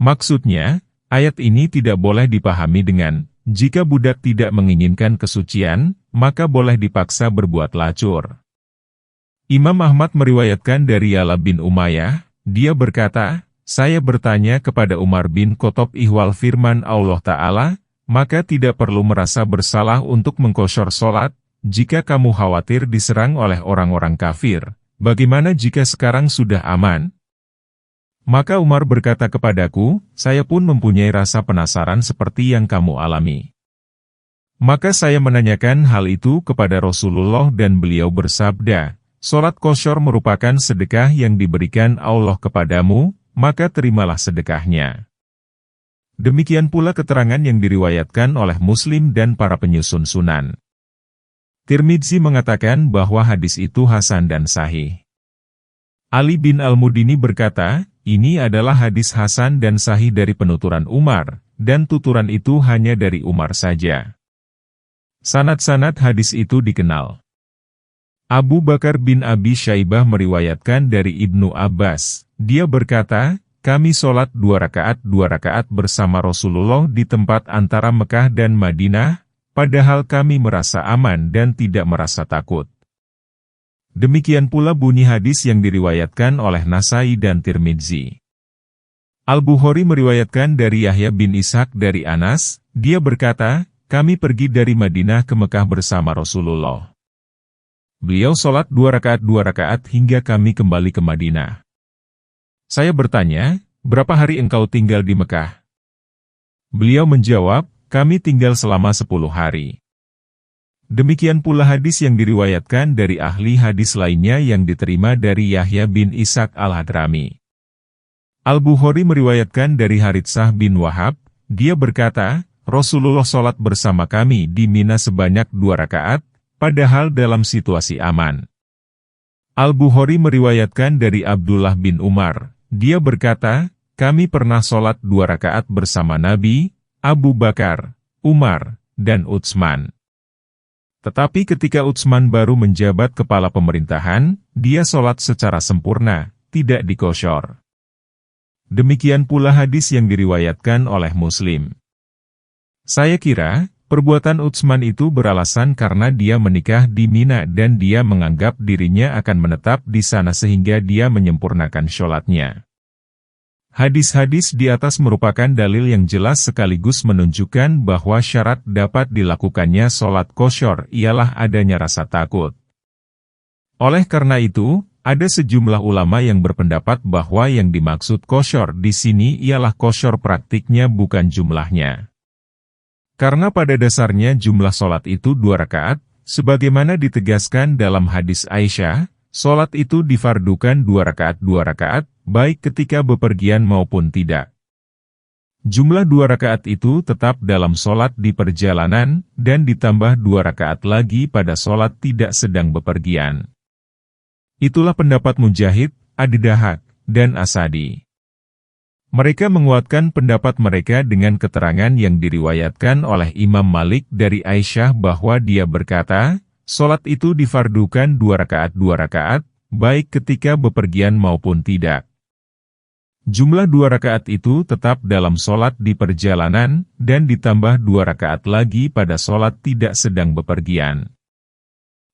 Maksudnya, ayat ini tidak boleh dipahami dengan, jika budak tidak menginginkan kesucian, maka boleh dipaksa berbuat lacur. Imam Ahmad meriwayatkan dari Ya'la bin Umayyah, dia berkata, saya bertanya kepada Umar bin Khattab ihwal firman Allah Ta'ala, maka tidak perlu merasa bersalah untuk mengkosyor sholat, jika kamu khawatir diserang oleh orang-orang kafir, bagaimana jika sekarang sudah aman? Maka Umar berkata kepadaku, saya pun mempunyai rasa penasaran seperti yang kamu alami. Maka saya menanyakan hal itu kepada Rasulullah dan beliau bersabda, sholat kosyor merupakan sedekah yang diberikan Allah kepadamu, maka terimalah sedekahnya. Demikian pula keterangan yang diriwayatkan oleh Muslim dan para penyusun sunan. Tirmidzi mengatakan bahwa hadis itu hasan dan sahih. Ali bin Al-Mudini berkata, ini adalah hadis hasan dan sahih dari penuturan Umar, dan tuturan itu hanya dari Umar saja. Sanad-sanad hadis itu dikenal. Abu Bakar bin Abi Syaibah meriwayatkan dari Ibnu Abbas, dia berkata, kami sholat 2 rakaat bersama Rasulullah di tempat antara Mekah dan Madinah, padahal kami merasa aman dan tidak merasa takut. Demikian pula bunyi hadis yang diriwayatkan oleh Nasai dan Tirmidzi. Al-Bukhari meriwayatkan dari Yahya bin Ishaq dari Anas, dia berkata, kami pergi dari Madinah ke Mekah bersama Rasulullah. Beliau sholat 2 rakaat hingga kami kembali ke Madinah. Saya bertanya, berapa hari engkau tinggal di Mekah? Beliau menjawab, kami tinggal selama 10 hari. Demikian pula hadis yang diriwayatkan dari ahli hadis lainnya yang diterima dari Yahya bin Ishaq al-Hadrami. Al-Bukhari meriwayatkan dari Haritsah bin Wahab, dia berkata, Rasulullah sholat bersama kami di Mina sebanyak 2 rakaat, padahal dalam situasi aman. Al-Bukhari meriwayatkan dari Abdullah bin Umar, dia berkata, kami pernah sholat 2 rakaat bersama Nabi, Abu Bakar, Umar, dan Utsman. Tetapi ketika Utsman baru menjabat kepala pemerintahan, dia sholat secara sempurna, tidak dikosyor. Demikian pula hadis yang diriwayatkan oleh Muslim. Saya kira, perbuatan Utsman itu beralasan karena dia menikah di Mina dan dia menganggap dirinya akan menetap di sana sehingga dia menyempurnakan sholatnya. Hadis-hadis di atas merupakan dalil yang jelas sekaligus menunjukkan bahwa syarat dapat dilakukannya sholat kosyor ialah adanya rasa takut. Oleh karena itu, ada sejumlah ulama yang berpendapat bahwa yang dimaksud kosyor di sini ialah kosyor praktiknya bukan jumlahnya. Karena pada dasarnya jumlah sholat itu 2 rakaat, sebagaimana ditegaskan dalam hadis Aisyah, sholat itu difardukan 2 rakaat, baik ketika bepergian maupun tidak. Jumlah 2 rakaat itu tetap dalam sholat di perjalanan, dan ditambah 2 rakaat lagi pada sholat tidak sedang bepergian. Itulah pendapat Mujahid, Ad-Dahak, dan Asadi. Mereka menguatkan pendapat mereka dengan keterangan yang diriwayatkan oleh Imam Malik dari Aisyah bahwa dia berkata, sholat itu difardukan 2 rakaat, baik ketika bepergian maupun tidak. Jumlah 2 rakaat itu tetap dalam sholat di perjalanan, dan ditambah 2 rakaat lagi pada sholat tidak sedang bepergian.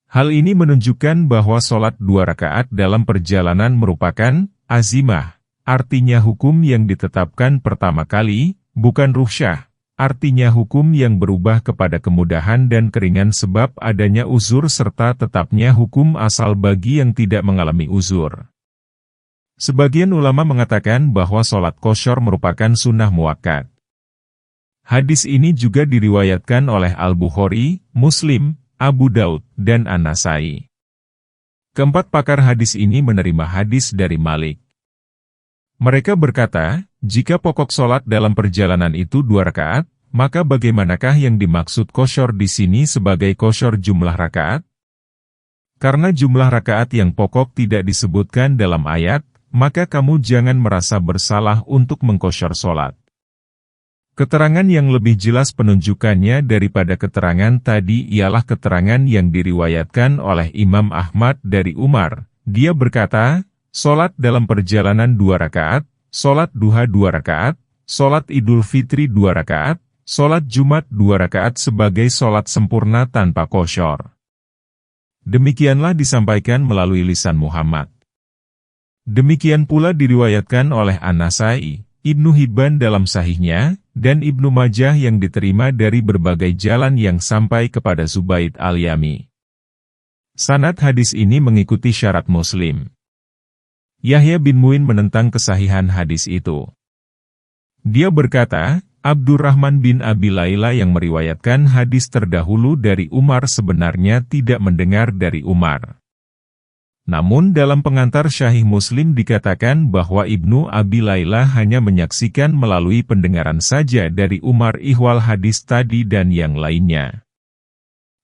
Hal ini menunjukkan bahwa sholat 2 rakaat dalam perjalanan merupakan azimah, artinya hukum yang ditetapkan pertama kali, bukan rukhsah, artinya hukum yang berubah kepada kemudahan dan keringan sebab adanya uzur serta tetapnya hukum asal bagi yang tidak mengalami uzur. Sebagian ulama mengatakan bahwa sholat kosyor merupakan sunnah muakkad. Hadis ini juga diriwayatkan oleh Al-Bukhari, Muslim, Abu Daud, dan An-Nasai. Keempat pakar hadis ini menerima hadis dari Malik. Mereka berkata, jika pokok sholat dalam perjalanan itu 2 rakaat, maka bagaimanakah yang dimaksud kosyor di sini sebagai kosyor jumlah rakaat? Karena jumlah rakaat yang pokok tidak disebutkan dalam ayat, maka kamu jangan merasa bersalah untuk mengkosyor sholat. Keterangan yang lebih jelas penunjukannya daripada keterangan tadi ialah keterangan yang diriwayatkan oleh Imam Ahmad dari Umar. Dia berkata, sholat dalam perjalanan 2 rakaat, sholat duha 2 rakaat, sholat Idul Fitri 2 rakaat, sholat Jumat 2 rakaat sebagai sholat sempurna tanpa qosyur. Demikianlah disampaikan melalui lisan Muhammad. Demikian pula diriwayatkan oleh An-Nasai, Ibnu Hibban dalam sahihnya, dan Ibnu Majah yang diterima dari berbagai jalan yang sampai kepada Zubaid al-Yami. Sanad hadis ini mengikuti syarat Muslim. Yahya bin Mu'in menentang kesahihan hadis itu. Dia berkata, Abdurrahman bin Abi Layla yang meriwayatkan hadis terdahulu dari Umar sebenarnya tidak mendengar dari Umar. Namun dalam pengantar Sahih Muslim dikatakan bahwa Ibnu Abi Layla hanya menyaksikan melalui pendengaran saja dari Umar ihwal hadis tadi dan yang lainnya.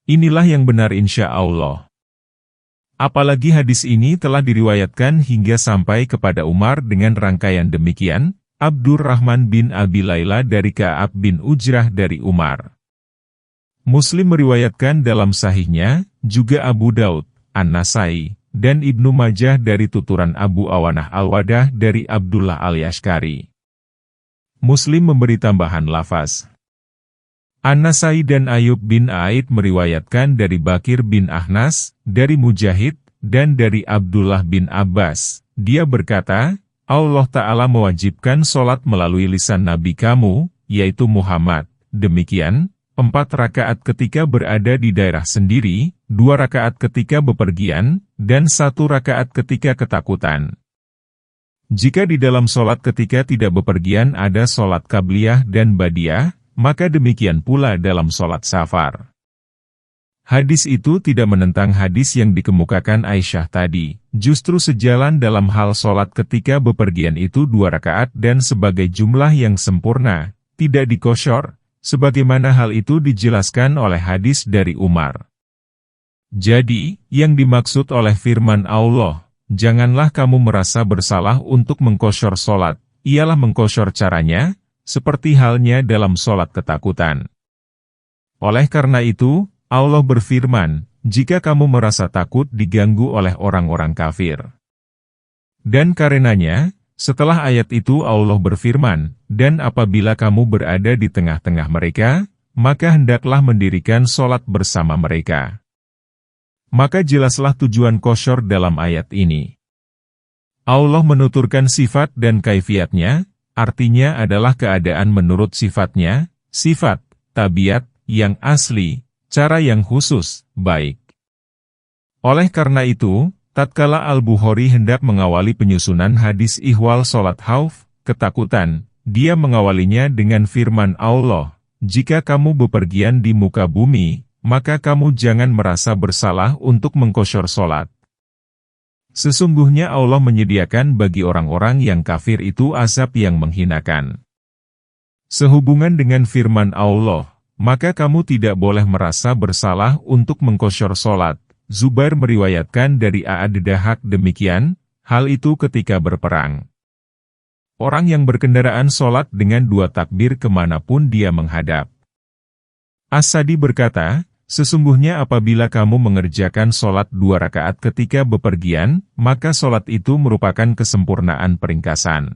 Inilah yang benar insya Allah. Apalagi hadis ini telah diriwayatkan hingga sampai kepada Umar dengan rangkaian demikian, Abdurrahman bin Abi Layla dari Ka'ab bin Ujrah dari Umar. Muslim meriwayatkan dalam sahihnya, juga Abu Daud, An-Nasai, dan Ibnu Majah dari tuturan Abu Awanah Al-Wadah dari Abdullah Al-Yashkari. Muslim memberi tambahan lafaz. An-Nasai dan Ayub bin Aid meriwayatkan dari Bakir bin Ahnas, dari Mujahid, dan dari Abdullah bin Abbas. Dia berkata, Allah Ta'ala mewajibkan sholat melalui lisan Nabi kamu, yaitu Muhammad. Demikian, 4 rakaat ketika berada di daerah sendiri, 2 rakaat ketika bepergian, dan 1 rakaat ketika ketakutan. Jika di dalam sholat ketika tidak bepergian ada sholat qabliyah dan badiyah, maka demikian pula dalam sholat safar. Hadis itu tidak menentang hadis yang dikemukakan Aisyah tadi, justru sejalan dalam hal sholat ketika bepergian itu 2 rakaat dan sebagai jumlah yang sempurna, tidak dikosyur, sebagaimana hal itu dijelaskan oleh hadis dari Umar. Jadi, yang dimaksud oleh firman Allah, janganlah kamu merasa bersalah untuk mengkosyur sholat, ialah mengkosyur caranya, seperti halnya dalam sholat ketakutan. Oleh karena itu, Allah berfirman, jika kamu merasa takut diganggu oleh orang-orang kafir. Dan karenanya, setelah ayat itu Allah berfirman, dan apabila kamu berada di tengah-tengah mereka, maka hendaklah mendirikan sholat bersama mereka. Maka jelaslah tujuan qosyur dalam ayat ini. Allah menuturkan sifat dan kaifiatnya, artinya adalah keadaan menurut sifatnya, sifat, tabiat, yang asli, cara yang khusus, baik. Oleh karena itu, tatkala Al-Bukhari hendak mengawali penyusunan hadis ihwal sholat khauf, ketakutan, dia mengawalinya dengan firman Allah, jika kamu bepergian di muka bumi, maka kamu jangan merasa bersalah untuk mengkosyur sholat. Sesungguhnya Allah menyediakan bagi orang-orang yang kafir itu azab yang menghinakan. Sehubungan dengan firman Allah, maka kamu tidak boleh merasa bersalah untuk mengkosyur sholat. Zubair meriwayatkan dari A'ad-Dahak demikian, hal itu ketika berperang. Orang yang berkendaraan sholat dengan 2 takbir kemanapun dia menghadap. As-Sadi berkata, sesungguhnya apabila kamu mengerjakan sholat 2 rakaat ketika bepergian, maka sholat itu merupakan kesempurnaan peringkasan.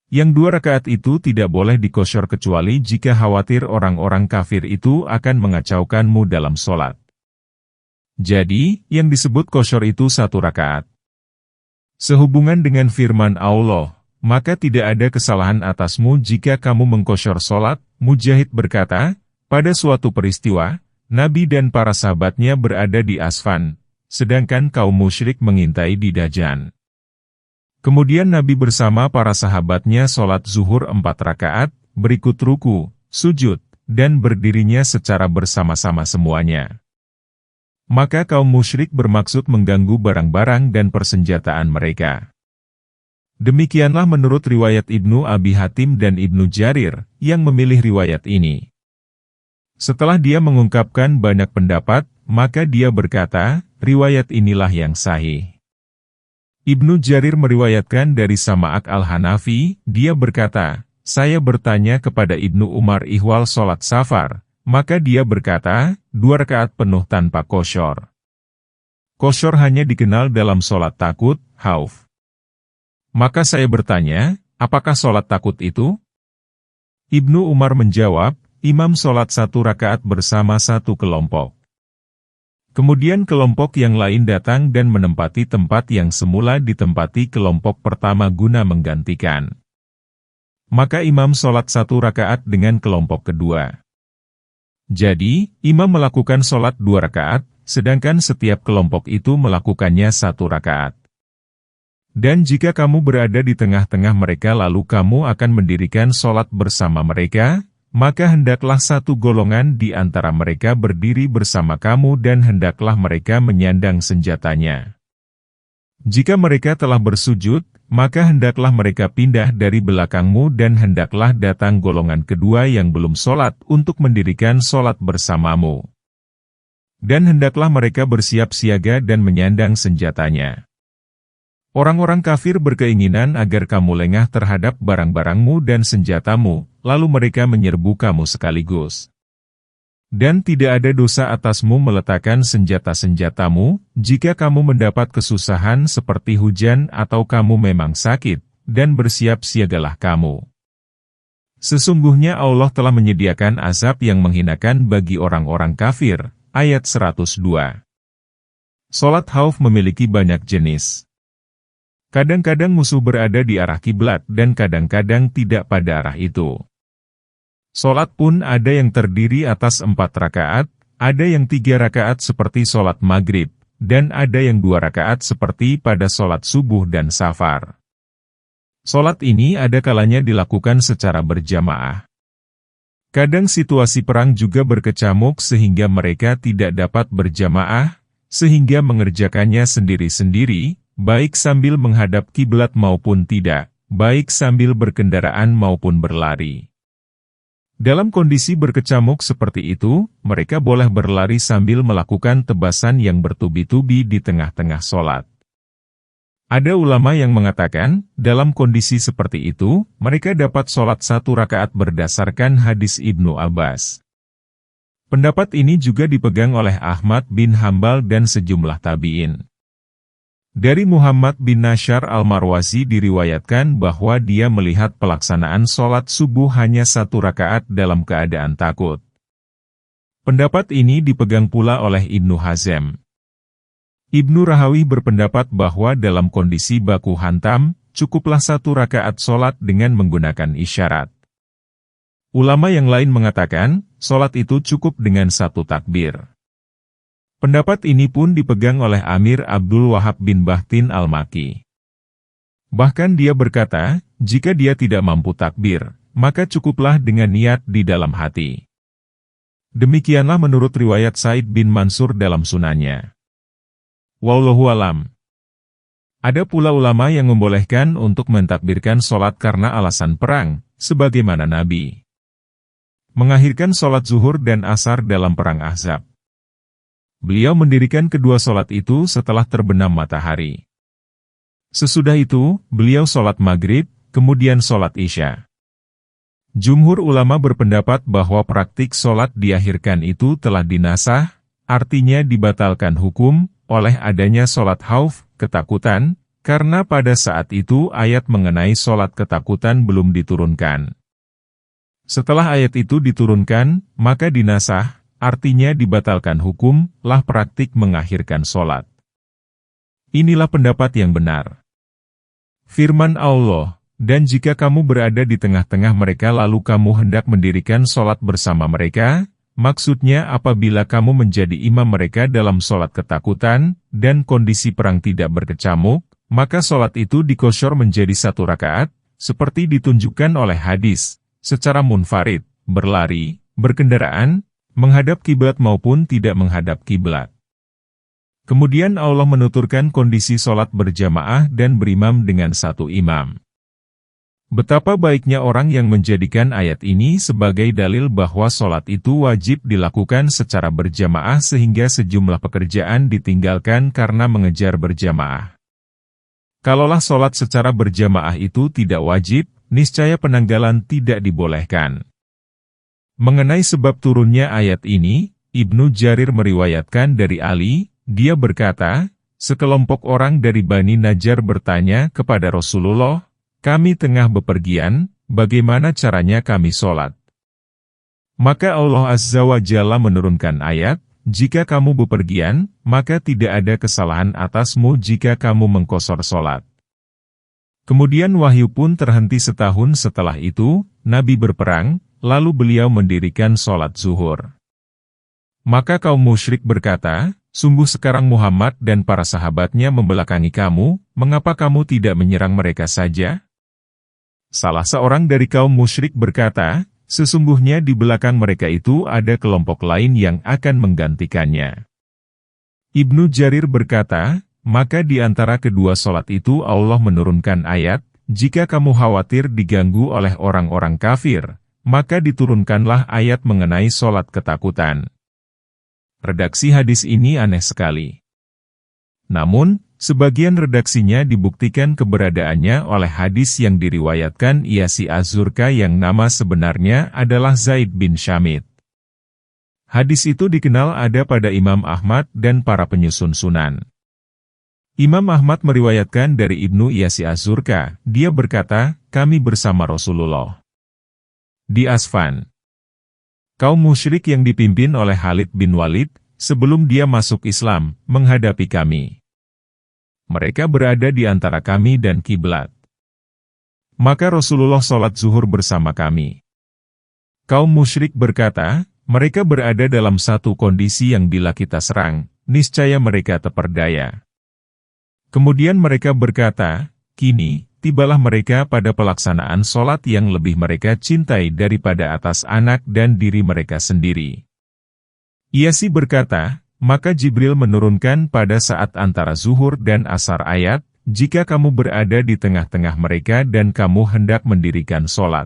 Yang 2 rakaat itu tidak boleh dikosyur kecuali jika khawatir orang-orang kafir itu akan mengacaukanmu dalam sholat. Jadi, yang disebut kosyur itu 1 rakaat. Sehubungan dengan firman Allah, maka tidak ada kesalahan atasmu jika kamu mengkosyur sholat. Mujahid berkata, pada suatu peristiwa, Nabi dan para sahabatnya berada di Asfan, sedangkan kaum musyrik mengintai di Dajan. Kemudian Nabi bersama para sahabatnya sholat zuhur 4 rakaat, berikut ruku, sujud, dan berdirinya secara bersama-sama semuanya. Maka kaum musyrik bermaksud mengganggu barang-barang dan persenjataan mereka. Demikianlah menurut riwayat Ibnu Abi Hatim dan Ibnu Jarir, yang memilih riwayat ini. Setelah dia mengungkapkan banyak pendapat, maka dia berkata, riwayat inilah yang sahih. Ibnu Jarir meriwayatkan dari Sama'ak al-Hanafi, dia berkata, saya bertanya kepada Ibnu Umar ihwal sholat safar, maka dia berkata, 2 rakaat penuh tanpa qosyur. Qosyur hanya dikenal dalam sholat takut, khauf. Maka saya bertanya, apakah sholat takut itu? Ibnu Umar menjawab, imam sholat 1 rakaat bersama satu kelompok. Kemudian kelompok yang lain datang dan menempati tempat yang semula ditempati kelompok pertama guna menggantikan. Maka imam sholat 1 rakaat dengan kelompok kedua. Jadi, imam melakukan sholat 2 rakaat, sedangkan setiap kelompok itu melakukannya 1 rakaat. Dan jika kamu berada di tengah-tengah mereka lalu kamu akan mendirikan sholat bersama mereka, maka hendaklah satu golongan di antara mereka berdiri bersama kamu dan hendaklah mereka menyandang senjatanya. Jika mereka telah bersujud, maka hendaklah mereka pindah dari belakangmu dan hendaklah datang golongan kedua yang belum sholat untuk mendirikan sholat bersamamu. Dan hendaklah mereka bersiap siaga dan menyandang senjatanya. Orang-orang kafir berkeinginan agar kamu lengah terhadap barang-barangmu dan senjatamu, lalu mereka menyerbu kamu sekaligus. Dan tidak ada dosa atasmu meletakkan senjata-senjatamu, jika kamu mendapat kesusahan seperti hujan atau kamu memang sakit, dan bersiap siagalah kamu. Sesungguhnya Allah telah menyediakan azab yang menghinakan bagi orang-orang kafir. Ayat 102. Sholat khauf memiliki banyak jenis. Kadang-kadang musuh berada di arah kiblat dan kadang-kadang tidak pada arah itu. Sholat pun ada yang terdiri atas 4 rakaat, ada yang 3 rakaat seperti sholat maghrib, dan ada yang 2 rakaat seperti pada sholat subuh dan safar. Sholat ini ada kalanya dilakukan secara berjamaah. Kadang situasi perang juga berkecamuk sehingga mereka tidak dapat berjamaah, sehingga mengerjakannya sendiri-sendiri, baik sambil menghadap kiblat maupun tidak, baik sambil berkendaraan maupun berlari. Dalam kondisi berkecamuk seperti itu, mereka boleh berlari sambil melakukan tebasan yang bertubi-tubi di tengah-tengah sholat. Ada ulama yang mengatakan, dalam kondisi seperti itu, mereka dapat sholat 1 rakaat berdasarkan hadis Ibnu Abbas. Pendapat ini juga dipegang oleh Ahmad bin Hambal dan sejumlah tabi'in. Dari Muhammad bin Nashar al-Marwazi diriwayatkan bahwa dia melihat pelaksanaan sholat subuh hanya 1 rakaat dalam keadaan takut. Pendapat ini dipegang pula oleh Ibnu Hazm. Ibnu Rahawi berpendapat bahwa dalam kondisi baku hantam, cukuplah 1 rakaat sholat dengan menggunakan isyarat. Ulama yang lain mengatakan, sholat itu cukup dengan 1 takbir. Pendapat ini pun dipegang oleh Amir Abdul Wahab bin Bahtin al-Maki. Bahkan dia berkata, jika dia tidak mampu takbir, maka cukuplah dengan niat di dalam hati. Demikianlah menurut riwayat Said bin Mansur dalam sunannya. Wallahu alam. Ada pula ulama yang membolehkan untuk mentakbirkan sholat karena alasan perang, sebagaimana Nabi mengakhirkan sholat zuhur dan asar dalam perang Ahzab. Beliau mendirikan kedua sholat itu setelah terbenam matahari. Sesudah itu, beliau sholat maghrib, kemudian sholat isya. Jumhur ulama berpendapat bahwa praktik sholat diakhirkan itu telah dinasah, artinya dibatalkan hukum, oleh adanya sholat khauf, ketakutan, karena pada saat itu ayat mengenai sholat ketakutan belum diturunkan. Setelah ayat itu diturunkan, maka dinasah, artinya dibatalkan hukum, lah praktik mengakhirkan sholat. Inilah pendapat yang benar. Firman Allah, dan jika kamu berada di tengah-tengah mereka lalu kamu hendak mendirikan sholat bersama mereka, maksudnya apabila kamu menjadi imam mereka dalam sholat ketakutan, dan kondisi perang tidak berkecamuk, maka sholat itu dikosyor menjadi 1 rakaat, seperti ditunjukkan oleh hadis, secara munfarid, berlari, berkendaraan, menghadap kiblat maupun tidak menghadap kiblat. Kemudian Allah menuturkan kondisi sholat berjamaah dan berimam dengan 1 imam. Betapa baiknya orang yang menjadikan ayat ini sebagai dalil bahwa sholat itu wajib dilakukan secara berjamaah sehingga sejumlah pekerjaan ditinggalkan karena mengejar berjamaah. Kalaulah sholat secara berjamaah itu tidak wajib, niscaya penanggalan tidak dibolehkan. Mengenai sebab turunnya ayat ini, Ibnu Jarir meriwayatkan dari Ali, dia berkata, sekelompok orang dari Bani Najjar bertanya kepada Rasulullah, kami tengah bepergian, bagaimana caranya kami sholat? Maka Allah Azza wa Jalla menurunkan ayat, jika kamu bepergian, maka tidak ada kesalahan atasmu jika kamu mengqashar sholat. Kemudian wahyu pun terhenti setahun setelah itu, Nabi berperang, lalu beliau mendirikan sholat zuhur. Maka kaum musyrik berkata, sungguh sekarang Muhammad dan para sahabatnya membelakangi kamu, mengapa kamu tidak menyerang mereka saja? Salah seorang dari kaum musyrik berkata, sesungguhnya di belakang mereka itu ada kelompok lain yang akan menggantikannya. Ibnu Jarir berkata, maka di antara kedua sholat itu Allah menurunkan ayat, jika kamu khawatir diganggu oleh orang-orang kafir, maka diturunkanlah ayat mengenai sholat ketakutan. Redaksi hadis ini aneh sekali. Namun, sebagian redaksinya dibuktikan keberadaannya oleh hadis yang diriwayatkan Iyasi Az-Zurqa yang nama sebenarnya adalah Zaid bin Syamit. Hadis itu dikenal ada pada Imam Ahmad dan para penyusun sunan. Imam Ahmad meriwayatkan dari Ibnu Iyasi Az-Zurqa, dia berkata, kami bersama Rasulullah di Asfan. Kaum musyrik yang dipimpin oleh Khalid bin Walid, sebelum dia masuk Islam, menghadapi kami. Mereka berada di antara kami dan kiblat. Maka Rasulullah sholat zuhur bersama kami. Kaum musyrik berkata, mereka berada dalam satu kondisi yang bila kita serang, niscaya mereka terperdaya. Kemudian mereka berkata, kini, tibalah mereka pada pelaksanaan sholat yang lebih mereka cintai daripada atas anak dan diri mereka sendiri. Iyasi berkata, maka Jibril menurunkan pada saat antara zuhur dan asar ayat, jika kamu berada di tengah-tengah mereka dan kamu hendak mendirikan sholat.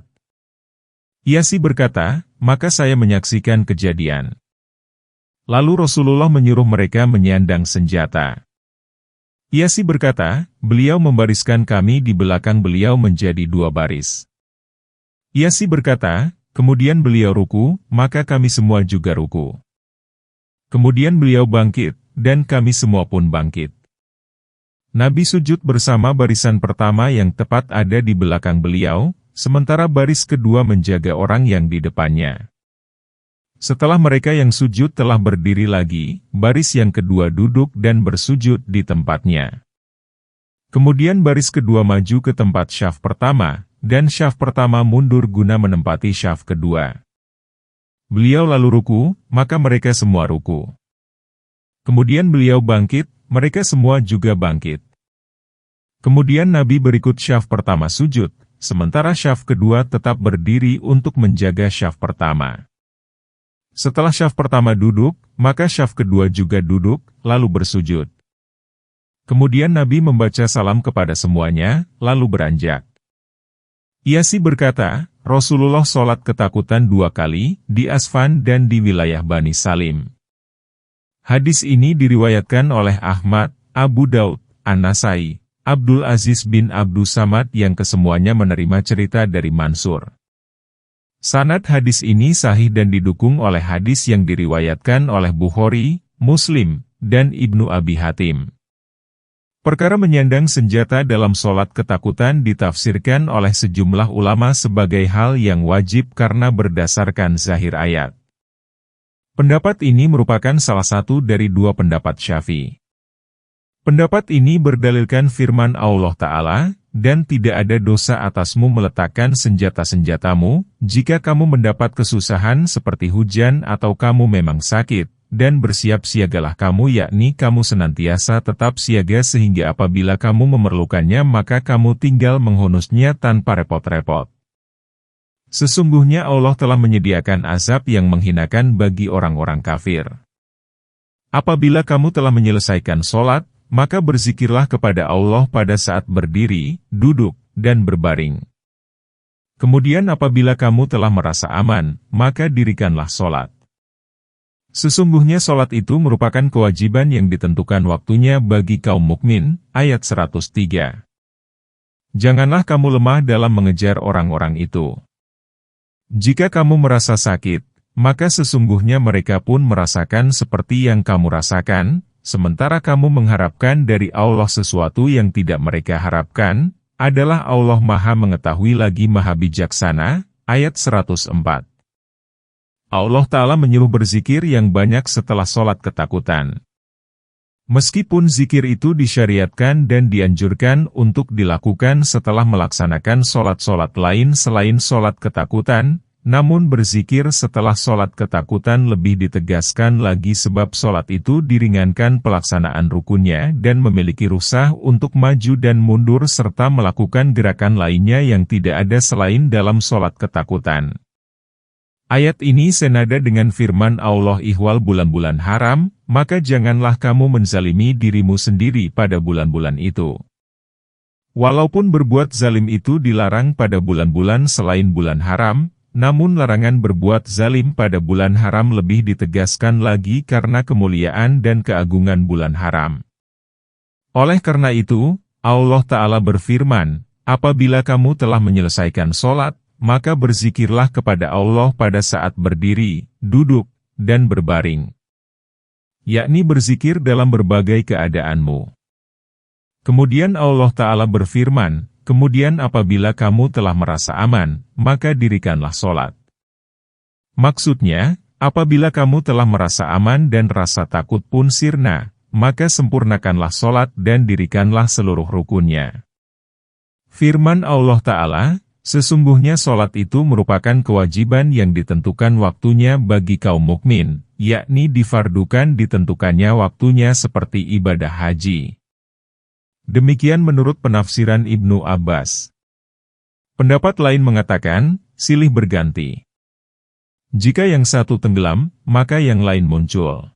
Iyasi berkata, maka saya menyaksikan kejadian. Lalu Rasulullah menyuruh mereka menyandang senjata. Iyasi berkata, beliau membariskan kami di belakang beliau menjadi dua baris. Iyasi berkata, kemudian beliau ruku, maka kami semua juga ruku. Kemudian beliau bangkit, dan kami semua pun bangkit. Nabi sujud bersama barisan pertama yang tepat ada di belakang beliau, sementara baris kedua menjaga orang yang di depannya. Setelah mereka yang sujud telah berdiri lagi, baris yang kedua duduk dan bersujud di tempatnya. Kemudian baris kedua maju ke tempat syaf pertama, dan syaf pertama mundur guna menempati syaf kedua. Beliau lalu ruku, maka mereka semua ruku. Kemudian beliau bangkit, mereka semua juga bangkit. Kemudian Nabi berikut syaf pertama sujud, sementara syaf kedua tetap berdiri untuk menjaga syaf pertama. Setelah syaf pertama duduk, maka syaf kedua juga duduk, lalu bersujud. Kemudian Nabi membaca salam kepada semuanya, lalu beranjak. Iyasi berkata, Rasulullah sholat ketakutan 2 kali, di Asfan dan di wilayah Bani Salim. Hadis ini diriwayatkan oleh Ahmad, Abu Daud, An-Nasai, Abdul Aziz bin Abdus Samad yang kesemuanya menerima cerita dari Mansur. Sanad hadis ini sahih dan didukung oleh hadis yang diriwayatkan oleh Bukhari, Muslim, dan Ibnu Abi Hatim. Perkara menyandang senjata dalam sholat ketakutan ditafsirkan oleh sejumlah ulama sebagai hal yang wajib karena berdasarkan zahir ayat. Pendapat ini merupakan salah satu dari 2 pendapat Syafi'i. Pendapat ini berdalilkan firman Allah Ta'ala, dan tidak ada dosa atasmu meletakkan senjata-senjatamu, jika kamu mendapat kesusahan seperti hujan atau kamu memang sakit, dan bersiap-siagalah kamu yakni kamu senantiasa tetap siaga sehingga apabila kamu memerlukannya maka kamu tinggal menghunusnya tanpa repot-repot. Sesungguhnya Allah telah menyediakan azab yang menghinakan bagi orang-orang kafir. Apabila kamu telah menyelesaikan sholat, maka berzikirlah kepada Allah pada saat berdiri, duduk, dan berbaring. Kemudian apabila kamu telah merasa aman, maka dirikanlah sholat. Sesungguhnya sholat itu merupakan kewajiban yang ditentukan waktunya bagi kaum mukmin, ayat 103. Janganlah kamu lemah dalam mengejar orang-orang itu. Jika kamu merasa sakit, maka sesungguhnya mereka pun merasakan seperti yang kamu rasakan, sementara kamu mengharapkan dari Allah sesuatu yang tidak mereka harapkan, adalah Allah Maha Mengetahui lagi Maha Bijaksana, ayat 104. Allah Ta'ala menyuruh berzikir yang banyak setelah sholat ketakutan. Meskipun zikir itu disyariatkan dan dianjurkan untuk dilakukan setelah melaksanakan sholat-sholat lain selain sholat ketakutan, namun berzikir setelah sholat ketakutan lebih ditegaskan lagi sebab sholat itu diringankan pelaksanaan rukunnya dan memiliki rukhsah untuk maju dan mundur serta melakukan gerakan lainnya yang tidak ada selain dalam sholat ketakutan. Ayat ini senada dengan firman Allah ihwal bulan-bulan haram, maka janganlah kamu menzalimi dirimu sendiri pada bulan-bulan itu. Walaupun berbuat zalim itu dilarang pada bulan-bulan selain bulan haram, namun larangan berbuat zalim pada bulan haram lebih ditegaskan lagi karena kemuliaan dan keagungan bulan haram. Oleh karena itu, Allah Ta'ala berfirman, apabila kamu telah menyelesaikan sholat, maka berzikirlah kepada Allah pada saat berdiri, duduk, dan berbaring. Yakni berzikir dalam berbagai keadaanmu. Kemudian Allah Ta'ala berfirman, kemudian apabila kamu telah merasa aman, maka dirikanlah sholat. Maksudnya, apabila kamu telah merasa aman dan rasa takut pun sirna, maka sempurnakanlah sholat dan dirikanlah seluruh rukunnya. Firman Allah Ta'ala, sesungguhnya sholat itu merupakan kewajiban yang ditentukan waktunya bagi kaum mukmin, yakni difardukan ditentukannya waktunya seperti ibadah haji. Demikian menurut penafsiran Ibnu Abbas. Pendapat lain mengatakan, silih berganti. Jika yang satu tenggelam, maka yang lain muncul.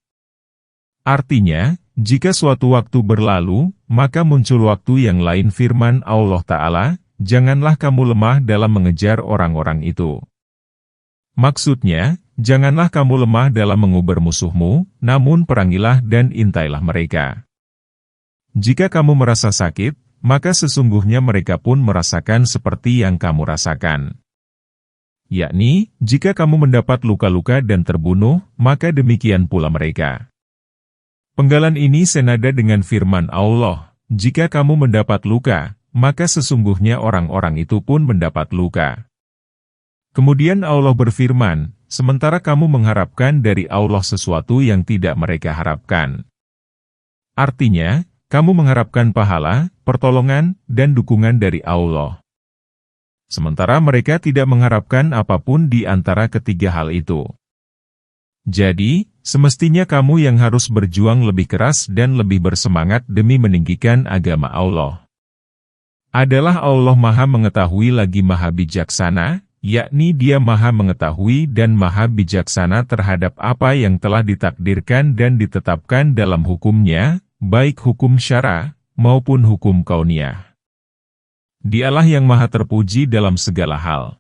Artinya, jika suatu waktu berlalu, maka muncul waktu yang lain firman Allah Ta'ala, janganlah kamu lemah dalam mengejar orang-orang itu. Maksudnya, janganlah kamu lemah dalam menguber musuhmu, namun perangilah dan intailah mereka. Jika kamu merasa sakit, maka sesungguhnya mereka pun merasakan seperti yang kamu rasakan. Yakni, jika kamu mendapat luka-luka dan terbunuh, maka demikian pula mereka. Penggalan ini senada dengan firman Allah, jika kamu mendapat luka, maka sesungguhnya orang-orang itu pun mendapat luka. Kemudian Allah berfirman, sementara kamu mengharapkan dari Allah sesuatu yang tidak mereka harapkan. Artinya, kamu mengharapkan pahala, pertolongan, dan dukungan dari Allah. Sementara mereka tidak mengharapkan apapun di antara ketiga hal itu. Jadi, semestinya kamu yang harus berjuang lebih keras dan lebih bersemangat demi meninggikan agama Allah. Adalah Allah Maha Mengetahui lagi Maha Bijaksana, yakni Dia Maha Mengetahui dan Maha Bijaksana terhadap apa yang telah ditakdirkan dan ditetapkan dalam hukumnya, baik hukum syara, maupun hukum kauniyah. Dialah yang Maha terpuji dalam segala hal.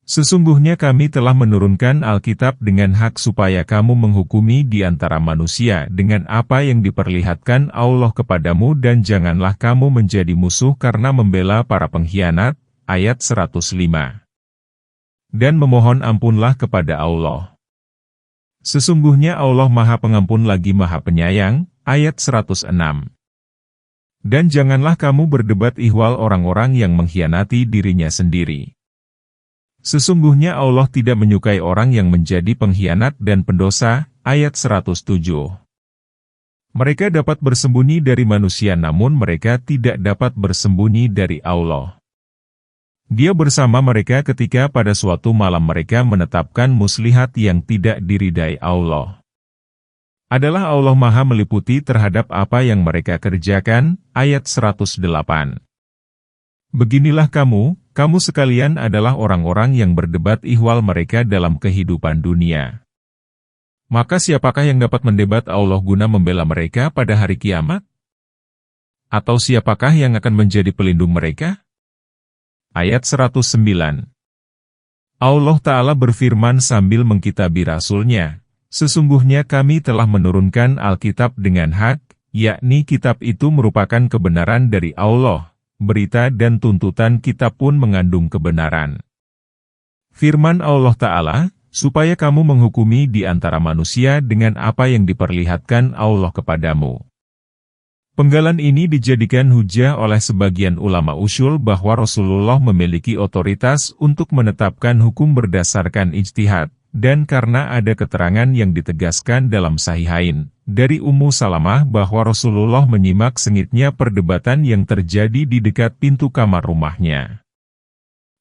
Sesungguhnya kami telah menurunkan Alkitab dengan hak supaya kamu menghukumi di antara manusia dengan apa yang diperlihatkan Allah kepadamu dan janganlah kamu menjadi musuh karena membela para pengkhianat, ayat 105. Dan memohon ampunlah kepada Allah. Sesungguhnya Allah Maha Pengampun lagi Maha Penyayang, ayat 106. Dan janganlah kamu berdebat ihwal orang-orang yang mengkhianati dirinya sendiri. Sesungguhnya Allah tidak menyukai orang yang menjadi pengkhianat dan pendosa, ayat 107. Mereka dapat bersembunyi dari manusia namun mereka tidak dapat bersembunyi dari Allah. Dia bersama mereka ketika pada suatu malam mereka menetapkan muslihat yang tidak diridai Allah. Adalah Allah Maha meliputi terhadap apa yang mereka kerjakan, ayat 108. Beginilah kamu sekalian adalah orang-orang yang berdebat ihwal mereka dalam kehidupan dunia. Maka siapakah yang dapat mendebat Allah guna membela mereka pada hari kiamat? Atau siapakah yang akan menjadi pelindung mereka? Ayat 109. Allah Ta'ala berfirman sambil mengkitabi Rasul-Nya, sesungguhnya kami telah menurunkan Alkitab dengan hak, yakni kitab itu merupakan kebenaran dari Allah. Berita dan tuntutan kitab pun mengandung kebenaran. Firman Allah Ta'ala, supaya kamu menghukumi di antara manusia dengan apa yang diperlihatkan Allah kepadamu. Penggalan ini dijadikan hujah oleh sebagian ulama usyul bahwa Rasulullah memiliki otoritas untuk menetapkan hukum berdasarkan ijtihad, dan karena ada keterangan yang ditegaskan dalam Sahihain, dari Ummu Salamah bahwa Rasulullah menyimak sengitnya perdebatan yang terjadi di dekat pintu kamar rumahnya.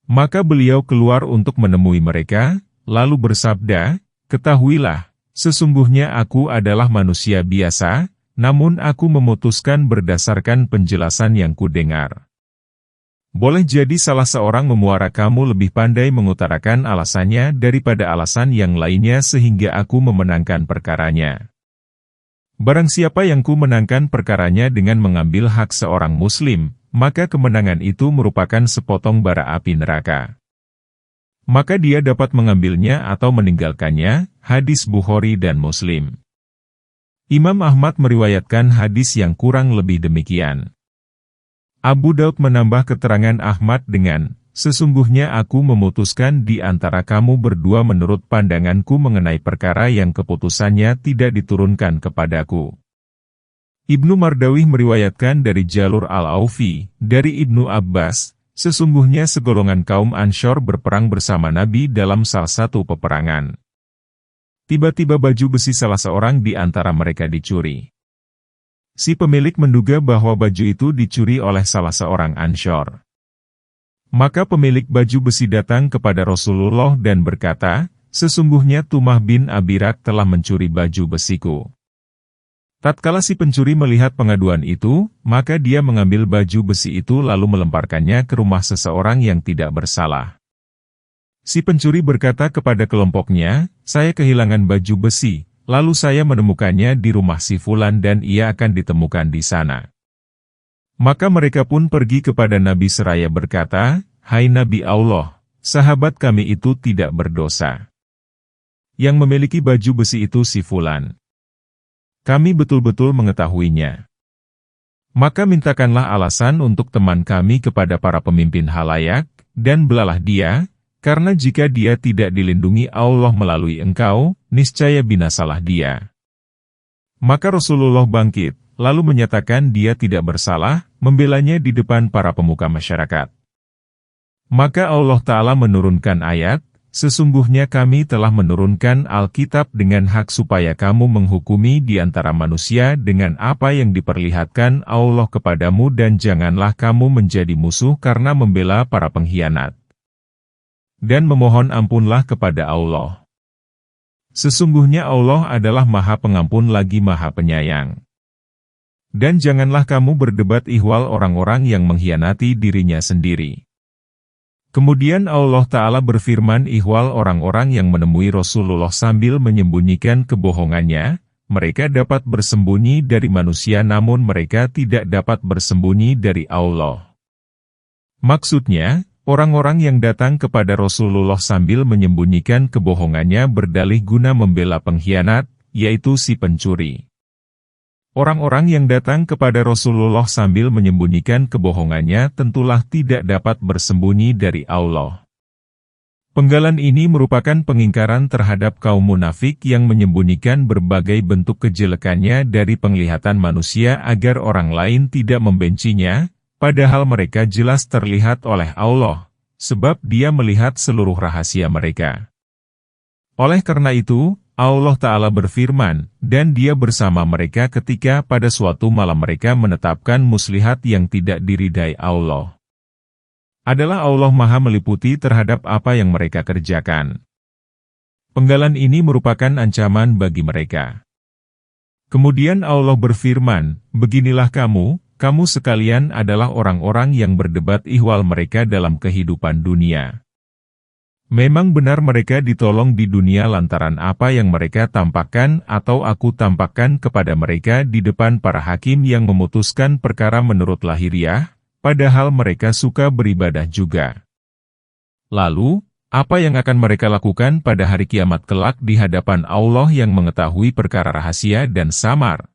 Maka beliau keluar untuk menemui mereka, lalu bersabda, "Ketahuilah, sesungguhnya aku adalah manusia biasa, namun aku memutuskan berdasarkan penjelasan yang kudengar. Boleh jadi salah seorang memuara kamu lebih pandai mengutarakan alasannya daripada alasan yang lainnya sehingga aku memenangkan perkaranya. Barang siapa yang ku menangkan perkaranya dengan mengambil hak seorang muslim, maka kemenangan itu merupakan sepotong bara api neraka. Maka dia dapat mengambilnya atau meninggalkannya." Hadis Bukhari dan Muslim. Imam Ahmad meriwayatkan hadis yang kurang lebih demikian. Abu Daud menambah keterangan Ahmad dengan, "Sesungguhnya aku memutuskan di antara kamu berdua menurut pandanganku mengenai perkara yang keputusannya tidak diturunkan kepadaku." Ibnu Mardawih meriwayatkan dari jalur Al-Aufi, dari Ibnu Abbas, "Sesungguhnya segolongan kaum Ansyar berperang bersama Nabi dalam salah satu peperangan. Tiba-tiba baju besi salah seorang di antara mereka dicuri. Si pemilik menduga bahwa baju itu dicuri oleh salah seorang Ansyar. Maka pemilik baju besi datang kepada Rasulullah dan berkata, 'Sesungguhnya Tumah bin Abirak telah mencuri baju besiku.' Tatkala si pencuri melihat pengaduan itu, maka dia mengambil baju besi itu lalu melemparkannya ke rumah seseorang yang tidak bersalah. Si pencuri berkata kepada kelompoknya, 'Saya kehilangan baju besi, lalu saya menemukannya di rumah si Fulan dan ia akan ditemukan di sana.' Maka mereka pun pergi kepada Nabi seraya berkata, 'Hai Nabi Allah, sahabat kami itu tidak berdosa. Yang memiliki baju besi itu si Fulan. Kami betul-betul mengetahuinya. Maka mintakanlah alasan untuk teman kami kepada para pemimpin halayak, dan belalah dia, karena jika dia tidak dilindungi Allah melalui engkau, niscaya binasalah dia.' Maka Rasulullah bangkit, lalu menyatakan dia tidak bersalah, membelanya di depan para pemuka masyarakat. Maka Allah Ta'ala menurunkan ayat, 'Sesungguhnya kami telah menurunkan Alkitab dengan hak supaya kamu menghukumi di antara manusia dengan apa yang diperlihatkan Allah kepadamu dan janganlah kamu menjadi musuh karena membela para pengkhianat. Dan memohon ampunlah kepada Allah. Sesungguhnya Allah adalah Maha Pengampun lagi Maha Penyayang. Dan janganlah kamu berdebat ihwal orang-orang yang mengkhianati dirinya sendiri.' Kemudian Allah Ta'ala berfirman ihwal orang-orang yang menemui Rasulullah sambil menyembunyikan kebohongannya, mereka dapat bersembunyi dari manusia namun mereka tidak dapat bersembunyi dari Allah. Maksudnya, orang-orang yang datang kepada Rasulullah sambil menyembunyikan kebohongannya berdalih guna membela pengkhianat, yaitu si pencuri. Orang-orang yang datang kepada Rasulullah sambil menyembunyikan kebohongannya tentulah tidak dapat bersembunyi dari Allah. Penggalan ini merupakan pengingkaran terhadap kaum munafik yang menyembunyikan berbagai bentuk kejelekannya dari penglihatan manusia agar orang lain tidak membencinya, padahal mereka jelas terlihat oleh Allah, sebab Dia melihat seluruh rahasia mereka. Oleh karena itu, Allah Ta'ala berfirman, dan Dia bersama mereka ketika pada suatu malam mereka menetapkan muslihat yang tidak diridai Allah. Adalah Allah Maha meliputi terhadap apa yang mereka kerjakan. Penggalan ini merupakan ancaman bagi mereka. Kemudian Allah berfirman, beginilah kamu sekalian adalah orang-orang yang berdebat ihwal mereka dalam kehidupan dunia. Memang benar mereka ditolong di dunia lantaran apa yang mereka tampakkan atau aku tampakkan kepada mereka di depan para hakim yang memutuskan perkara menurut lahiriah, padahal mereka suka beribadah juga. Lalu, apa yang akan mereka lakukan pada hari kiamat kelak di hadapan Allah yang mengetahui perkara rahasia dan samar?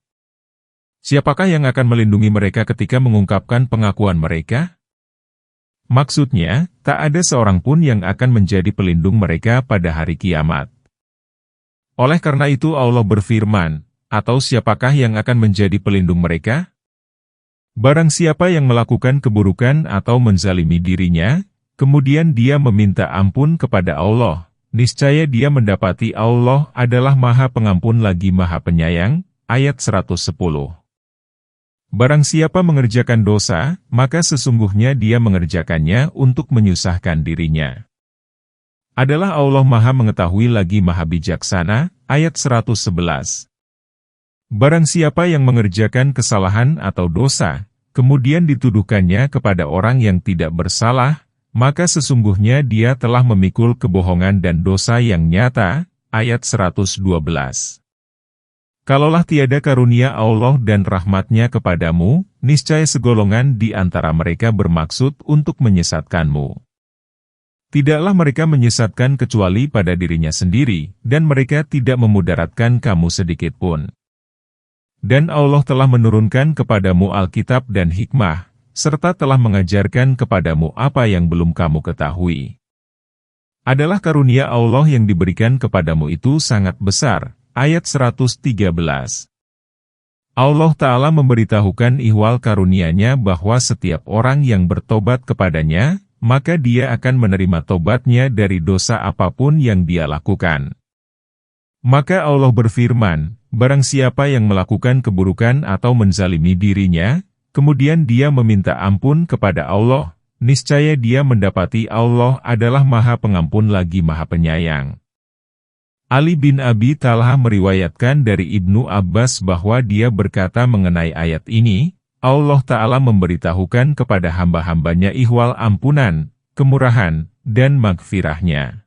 Siapakah yang akan melindungi mereka ketika mengungkapkan pengakuan mereka? Maksudnya, tak ada seorang pun yang akan menjadi pelindung mereka pada hari kiamat. Oleh karena itu Allah berfirman, atau siapakah yang akan menjadi pelindung mereka? Barang siapa yang melakukan keburukan atau menzalimi dirinya, kemudian dia meminta ampun kepada Allah, niscaya dia mendapati Allah adalah Maha Pengampun lagi Maha Penyayang. Ayat 110. Barang siapa mengerjakan dosa, maka sesungguhnya dia mengerjakannya untuk menyusahkan dirinya. Adalah Allah Maha Mengetahui lagi Maha Bijaksana. Ayat 111. Barang siapa yang mengerjakan kesalahan atau dosa, kemudian dituduhkannya kepada orang yang tidak bersalah, maka sesungguhnya dia telah memikul kebohongan dan dosa yang nyata. Ayat 112. Kalaulah tiada karunia Allah dan rahmat-Nya kepadamu, niscaya segolongan di antara mereka bermaksud untuk menyesatkanmu. Tidaklah mereka menyesatkan kecuali pada dirinya sendiri, dan mereka tidak memudaratkan kamu sedikitpun. Dan Allah telah menurunkan kepadamu Alkitab dan hikmah, serta telah mengajarkan kepadamu apa yang belum kamu ketahui. Adalah karunia Allah yang diberikan kepadamu itu sangat besar. Ayat 113. Allah Ta'ala memberitahukan ihwal karunia-Nya bahwa setiap orang yang bertobat kepadanya, maka dia akan menerima tobatnya dari dosa apapun yang dia lakukan. Maka Allah berfirman, barang siapa yang melakukan keburukan atau menzalimi dirinya, kemudian dia meminta ampun kepada Allah, niscaya dia mendapati Allah adalah Maha Pengampun lagi Maha Penyayang. Ali bin Abi Talha meriwayatkan dari Ibnu Abbas bahwa dia berkata mengenai ayat ini, Allah Ta'ala memberitahukan kepada hamba-hambanya ihwal ampunan, kemurahan, dan magfirah-Nya.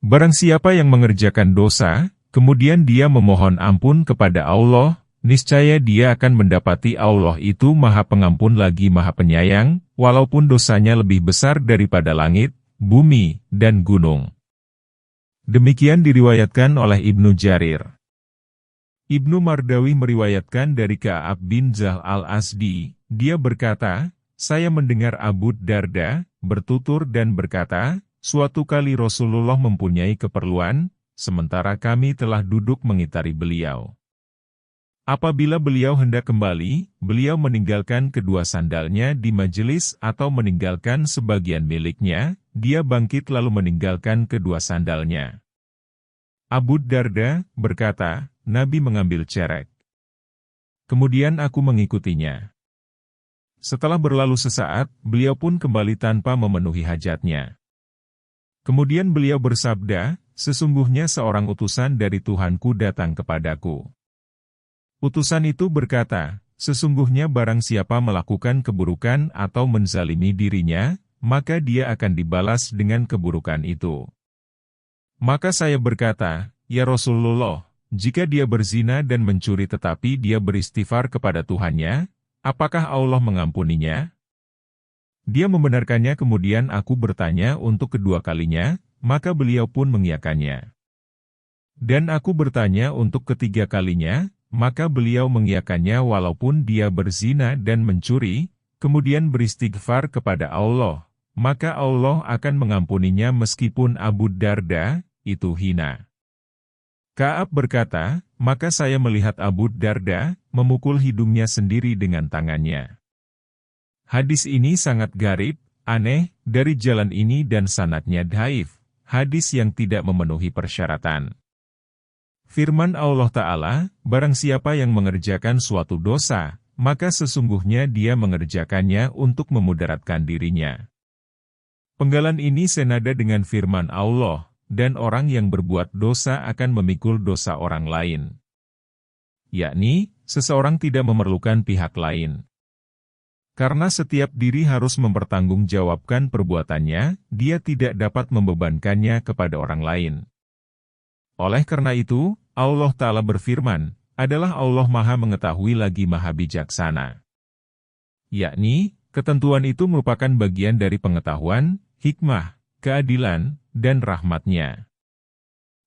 Barang siapa yang mengerjakan dosa, kemudian dia memohon ampun kepada Allah, niscaya dia akan mendapati Allah itu Maha Pengampun lagi Maha Penyayang, walaupun dosanya lebih besar daripada langit, bumi, dan gunung. Demikian diriwayatkan oleh Ibnu Jarir. Ibnu Mardawi meriwayatkan dari Ka'ab bin Zahl al-Asdi, dia berkata, saya mendengar Abu Darda bertutur dan berkata, suatu kali Rasulullah mempunyai keperluan, sementara kami telah duduk mengitari beliau. Apabila beliau hendak kembali, beliau meninggalkan kedua sandalnya di majelis atau meninggalkan sebagian miliknya, dia bangkit lalu meninggalkan kedua sandalnya. Abu Darda berkata, Nabi mengambil cerek. Kemudian aku mengikutinya. Setelah berlalu sesaat, beliau pun kembali tanpa memenuhi hajatnya. Kemudian beliau bersabda, sesungguhnya seorang utusan dari Tuhanku datang kepadaku. Utusan itu berkata, sesungguhnya barang siapa melakukan keburukan atau menzalimi dirinya, maka dia akan dibalas dengan keburukan itu. Maka saya berkata, ya Rasulullah, jika dia berzina dan mencuri tetapi dia beristighfar kepada Tuhannya, apakah Allah mengampuninya? Dia membenarkannya kemudian aku bertanya untuk kedua kalinya, maka beliau pun mengiyakannya. Dan aku bertanya untuk ketiga kalinya, maka beliau mengiyakannya walaupun dia berzina dan mencuri, kemudian beristighfar kepada Allah, maka Allah akan mengampuninya meskipun Abu Darda itu hina. Ka'ab berkata, maka saya melihat Abu Darda memukul hidungnya sendiri dengan tangannya. Hadis ini sangat garib, aneh, dari jalan ini dan sanadnya dhaif, hadis yang tidak memenuhi persyaratan. Firman Allah Ta'ala, barang siapa yang mengerjakan suatu dosa, maka sesungguhnya dia mengerjakannya untuk memudaratkan dirinya. Penggalan ini senada dengan firman Allah, dan orang yang berbuat dosa akan memikul dosa orang lain. Yakni, seseorang tidak memerlukan pihak lain. Karena setiap diri harus mempertanggungjawabkan perbuatannya, dia tidak dapat membebankannya kepada orang lain. Oleh karena itu, Allah Ta'ala berfirman, adalah Allah Maha Mengetahui lagi Maha Bijaksana. Yakni, ketentuan itu merupakan bagian dari pengetahuan, hikmah, keadilan, dan rahmat-Nya.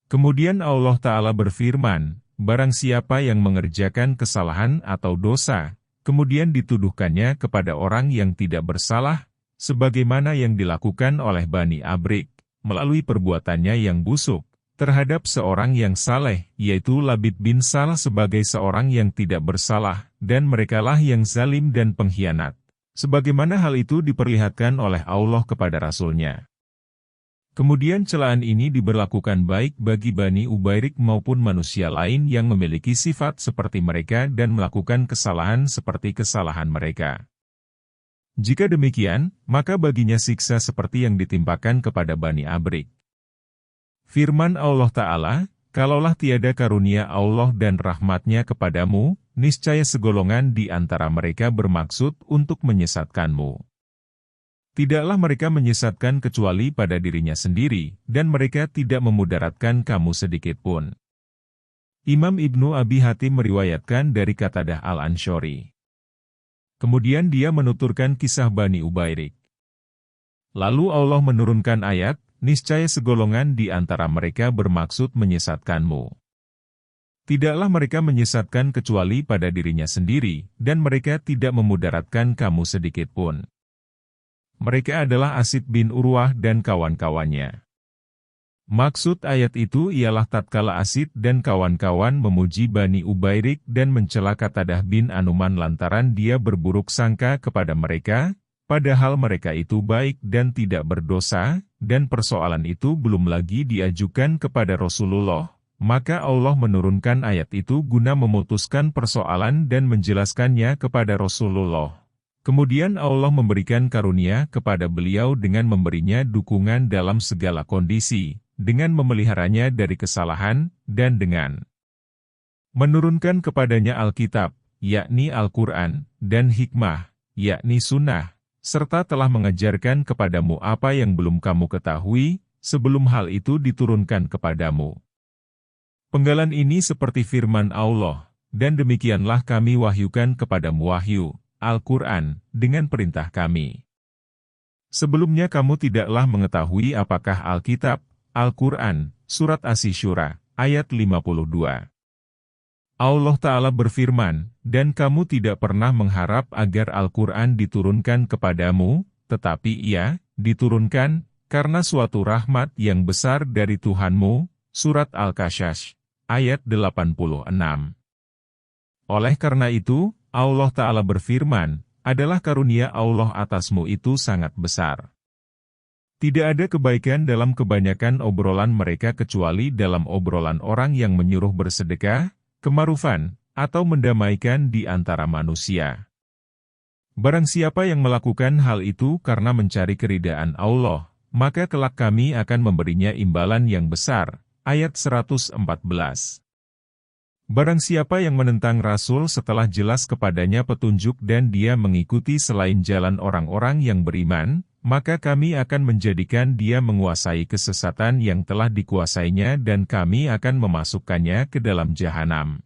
Kemudian Allah Ta'ala berfirman, barang siapa yang mengerjakan kesalahan atau dosa, kemudian dituduhkannya kepada orang yang tidak bersalah, sebagaimana yang dilakukan oleh Bani Abrik, melalui perbuatannya yang busuk, terhadap seorang yang saleh, yaitu Labid bin Salah sebagai seorang yang tidak bersalah, dan merekalah yang zalim dan pengkhianat. Sebagaimana hal itu diperlihatkan oleh Allah kepada Rasul-Nya. Kemudian celaan ini diberlakukan baik bagi Bani Ubairik maupun manusia lain yang memiliki sifat seperti mereka dan melakukan kesalahan seperti kesalahan mereka. Jika demikian, maka baginya siksa seperti yang ditimpakan kepada Bani Abrik. Firman Allah Ta'ala, kalaulah tiada karunia Allah dan rahmat-Nya kepadamu, niscaya segolongan di antara mereka bermaksud untuk menyesatkanmu. Tidaklah mereka menyesatkan kecuali pada dirinya sendiri, dan mereka tidak memudaratkan kamu sedikitpun. Imam Ibnu Abi Hatim meriwayatkan dari Qatadah Al-Ansyori. Kemudian dia menuturkan kisah Bani Ubairik. Lalu Allah menurunkan ayat, niscaya segolongan di antara mereka bermaksud menyesatkanmu. Tidaklah mereka menyesatkan kecuali pada dirinya sendiri, dan mereka tidak memudaratkan kamu sedikitpun. Mereka adalah Asid bin Urwah dan kawan-kawannya. Maksud ayat itu ialah tatkala Asid dan kawan-kawan memuji Bani Ubairik dan mencela Qatadah bin Anuman lantaran dia berburuk sangka kepada mereka, padahal mereka itu baik dan tidak berdosa, dan persoalan itu belum lagi diajukan kepada Rasulullah, maka Allah menurunkan ayat itu guna memutuskan persoalan dan menjelaskannya kepada Rasulullah. Kemudian Allah memberikan karunia kepada beliau dengan memberinya dukungan dalam segala kondisi, dengan memeliharanya dari kesalahan, dan dengan menurunkan kepadanya Alkitab, yakni Al-Quran, dan hikmah, yakni sunnah, serta telah mengajarkan kepadamu apa yang belum kamu ketahui, sebelum hal itu diturunkan kepadamu. Penggalan ini seperti firman Allah, dan demikianlah kami wahyukan kepadamu wahyu, Al-Quran, dengan perintah kami. Sebelumnya kamu tidaklah mengetahui apakah Alkitab, Al-Quran, Surat Asy-Syura, ayat 52. Allah Ta'ala berfirman, dan kamu tidak pernah mengharap agar Al-Quran diturunkan kepadamu, tetapi ia diturunkan karena suatu rahmat yang besar dari Tuhanmu, Surat Al-Qasas, ayat 86. Oleh karena itu, Allah Ta'ala berfirman, adalah karunia Allah atasmu itu sangat besar. Tidak ada kebaikan dalam kebanyakan obrolan mereka kecuali dalam obrolan orang yang menyuruh bersedekah, kema'rufan, atau mendamaikan di antara manusia. Barang siapa yang melakukan hal itu karena mencari keridaan Allah, maka kelak kami akan memberinya imbalan yang besar. Ayat 114. Barang siapa yang menentang Rasul setelah jelas kepadanya petunjuk dan dia mengikuti selain jalan orang-orang yang beriman, maka kami akan menjadikan dia menguasai kesesatan yang telah dikuasainya dan kami akan memasukkannya ke dalam jahanam.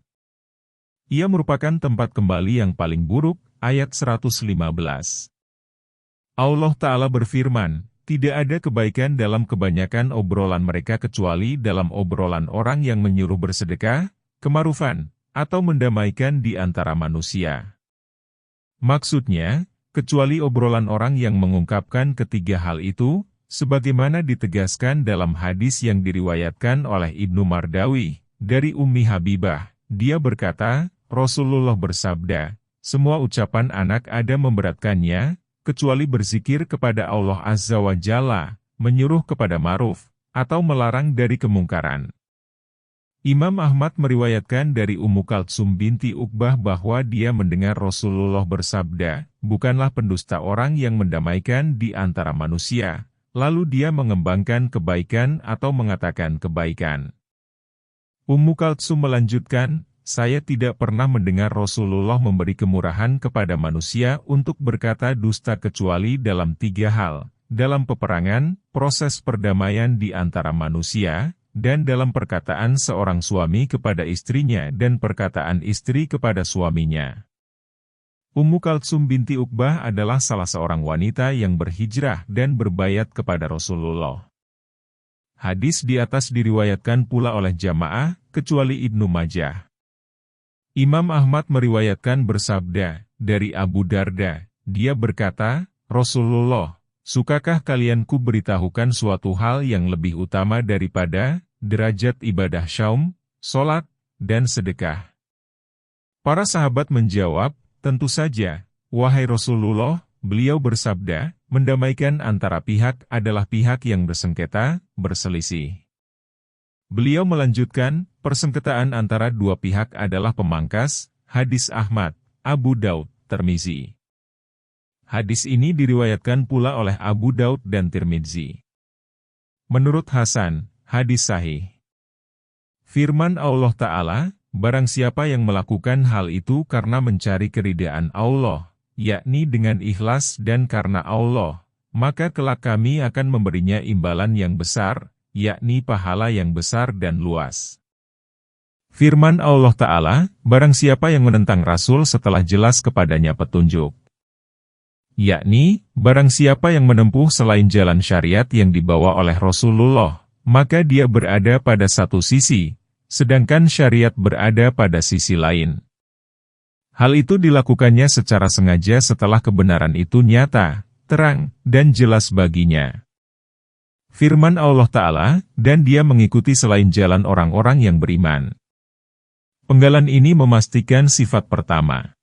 Ia merupakan tempat kembali yang paling buruk, ayat 115. Allah Ta'ala berfirman, tidak ada kebaikan dalam kebanyakan obrolan mereka kecuali dalam obrolan orang yang menyuruh bersedekah, kema'rufan, atau mendamaikan di antara manusia. Maksudnya, kecuali obrolan orang yang mengungkapkan ketiga hal itu, sebagaimana ditegaskan dalam hadis yang diriwayatkan oleh Ibnu Mardawi, dari Ummi Habibah, dia berkata, Rasulullah bersabda, semua ucapan anak Adam memberatkannya, kecuali berzikir kepada Allah Azza wa Jalla, menyuruh kepada ma'ruf, atau melarang dari kemungkaran. Imam Ahmad meriwayatkan dari Ummu Kaltsum binti Uqbah bahwa dia mendengar Rasulullah bersabda, bukanlah pendusta orang yang mendamaikan di antara manusia, lalu dia mengembangkan kebaikan atau mengatakan kebaikan. Ummu Kaltsum melanjutkan, saya tidak pernah mendengar Rasulullah memberi kemurahan kepada manusia untuk berkata dusta kecuali dalam tiga hal, dalam peperangan, proses perdamaian di antara manusia, dan dalam perkataan seorang suami kepada istrinya dan perkataan istri kepada suaminya. Ummu Kaltsum binti Uqbah adalah salah seorang wanita yang berhijrah dan berbayat kepada Rasulullah. Hadis di atas diriwayatkan pula oleh jamaah, kecuali Ibnu Majah. Imam Ahmad meriwayatkan bersabda, dari Abu Darda, dia berkata, Rasulullah, sukakah kalian ku beritahukan suatu hal yang lebih utama daripada derajat ibadah syaum, sholat, dan sedekah. Para sahabat menjawab, tentu saja, wahai Rasulullah. Beliau bersabda, mendamaikan antara pihak adalah pihak yang bersengketa, berselisih. Beliau melanjutkan, persengketaan antara dua pihak adalah pemangkas, hadis Ahmad, Abu Daud, Tirmizi. Hadis ini diriwayatkan pula oleh Abu Daud dan Tirmizi. Menurut Hasan, hadis sahih. Firman Allah Ta'ala, barang siapa yang melakukan hal itu karena mencari keridaan Allah, yakni dengan ikhlas dan karena Allah, maka kelak kami akan memberinya imbalan yang besar, yakni pahala yang besar dan luas. Firman Allah Ta'ala, barang siapa yang menentang Rasul setelah jelas kepadanya petunjuk, yakni, barang siapa yang menempuh selain jalan syariat yang dibawa oleh Rasulullah, maka dia berada pada satu sisi, sedangkan syariat berada pada sisi lain. Hal itu dilakukannya secara sengaja setelah kebenaran itu nyata, terang, dan jelas baginya. Firman Allah Ta'ala, dan dia mengikuti selain jalan orang-orang yang beriman. Penggalan ini memastikan sifat pertama.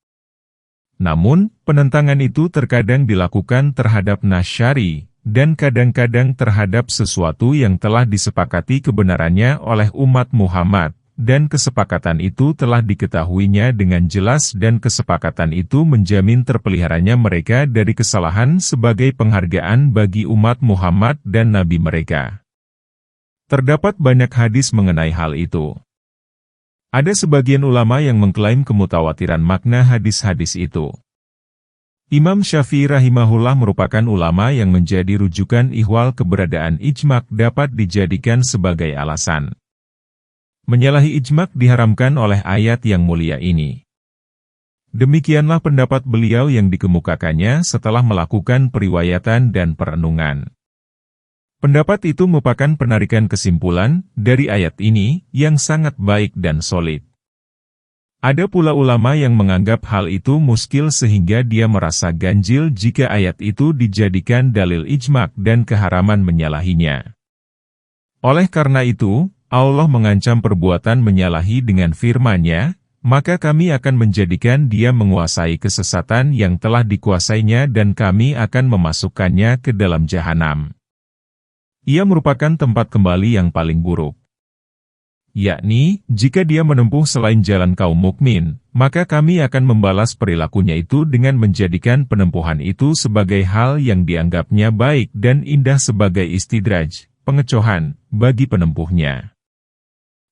Namun, penentangan itu terkadang dilakukan terhadap nas syari, dan kadang-kadang terhadap sesuatu yang telah disepakati kebenarannya oleh umat Muhammad. Dan kesepakatan itu telah diketahuinya dengan jelas dan kesepakatan itu menjamin terpeliharanya mereka dari kesalahan sebagai penghargaan bagi umat Muhammad dan Nabi mereka. Terdapat banyak hadis mengenai hal itu. Ada sebagian ulama yang mengklaim kemutawatiran makna hadis-hadis itu. Imam Syafi'i rahimahullah merupakan ulama yang menjadi rujukan ihwal keberadaan ijma' dapat dijadikan sebagai alasan. Menyalahi ijma' diharamkan oleh ayat yang mulia ini. Demikianlah pendapat beliau yang dikemukakannya setelah melakukan periwayatan dan perenungan. Pendapat itu merupakan penarikan kesimpulan dari ayat ini yang sangat baik dan solid. Ada pula ulama yang menganggap hal itu muskil sehingga dia merasa ganjil jika ayat itu dijadikan dalil ijma' dan keharaman menyalahinya. Oleh karena itu, Allah mengancam perbuatan menyalahi dengan firman-Nya, maka kami akan menjadikan dia menguasai kesesatan yang telah dikuasainya dan kami akan memasukkannya ke dalam jahanam. Ia merupakan tempat kembali yang paling buruk. Yakni, jika dia menempuh selain jalan kaum mukmin, maka kami akan membalas perilakunya itu dengan menjadikan penempuhan itu sebagai hal yang dianggapnya baik dan indah sebagai istidraj, pengecohan, bagi penempuhnya.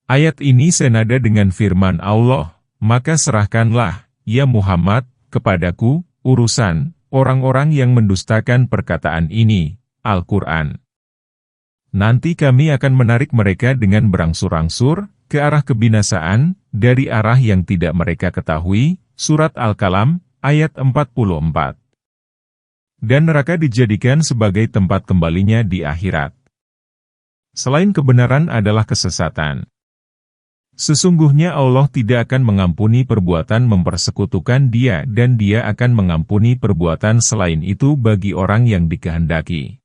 Ayat ini senada dengan firman Allah, maka serahkanlah, ya Muhammad, kepadaku, urusan orang-orang yang mendustakan perkataan ini, Al-Quran. Nanti kami akan menarik mereka dengan berangsur-angsur, ke arah kebinasaan, dari arah yang tidak mereka ketahui, Surat Al-Qalam, ayat 44. Dan neraka dijadikan sebagai tempat kembalinya di akhirat. Selain kebenaran adalah kesesatan. Sesungguhnya Allah tidak akan mengampuni perbuatan mempersekutukan Dia dan Dia akan mengampuni perbuatan selain itu bagi orang yang dikehendaki.